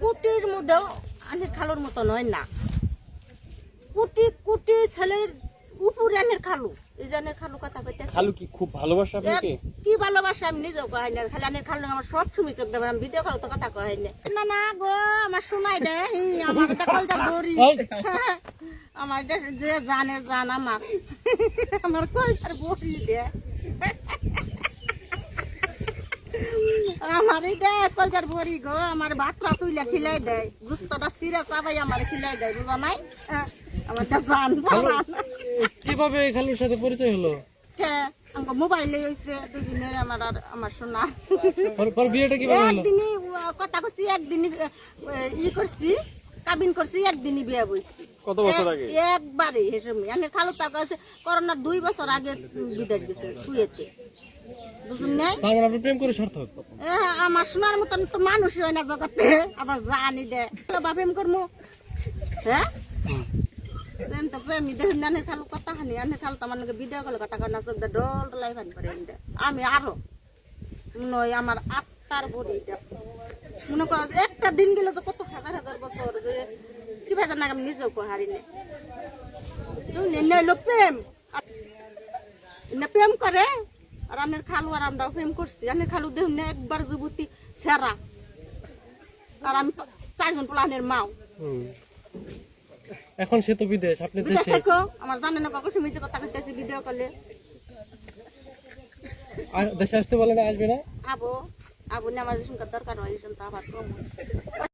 কুটির মধ্যেও আনের খালুর মতো নয় না, কুটি কুটি ছেলের উপরে আনের খালু, এই জানের খালু কথা কইতে খালু কি খুব ভালোবাসে আপনাকে? কি ভালোবাসা আমি নিজেও কই না, খালি আনের খালু আমার সব সময় চোখ দেবে, আমি ভিডিও কল তো কথা কই না। না না গো আমার শোনাই দে, আমার এটা কলটা বড়ি, আমার এটা যে জানে জান আমার কলটার বড়ি দে, আমার এটা কলটার বড়ি গো, আমার ভাতটা তুইলা খিলাই দেয়, গুস্তটা সিরা চাবাই আমার খিলাই দেয়, বুঝা নাই? আমার এটা জান কিভাবে খালুর সাথে পরিচয় হলো? আমাকে মোবাইলে হয়েছে দুদিনের, আমার আর আমার শোনা পর বিয়েটা কিভাবে হলো? একদিনই কথা করছি, একদিনই ই করছি, কাবিন করছি, একদিনই বিয়ে বইছি। কত বছর আগে? একবারে এনে খালু তা কাছে করোনার 2 বছর আগে বিদেশ গেছে কুয়েতে, বুঝুন নাই? তারপর আপনি প্রেম করে সার্থক? আমার শোনার মতন তো মানুষ হয় না জগতে, আবার জানি দে প্রেম করবো, হ্যাঁ তো প্রেমী দেখুন আনের খালু কথা হানি, আনের খালু তো আমার ভিডিও কলে কথা কয় না, চোখ দিয়ে ডল ডলাই ফান করে আমি আরো নয়, আমার আত্মার বডিটা মনে কর একটা দিন গেলে তো কত হাজার হাজার বছর যে কি ভাই জানা আমি নিজেও হারি নে প্রেম প্রেম করে। আর আনের খালু আর আমরাও প্রেম করছি, আনের খালু দেখুন না একবার যুবতী সেরা, আর আমি 4 জন পোলানের মাও। এখন সে তো বিদেশ, আপনি দেশে, আমার জানেন না কখন শুনেছি কথা কইতেছি ভিডিও কলে, দেশে আসতে বলে না, আসবে না? আবো আবু না আমার শুনকার দরকার হয়, আবার কম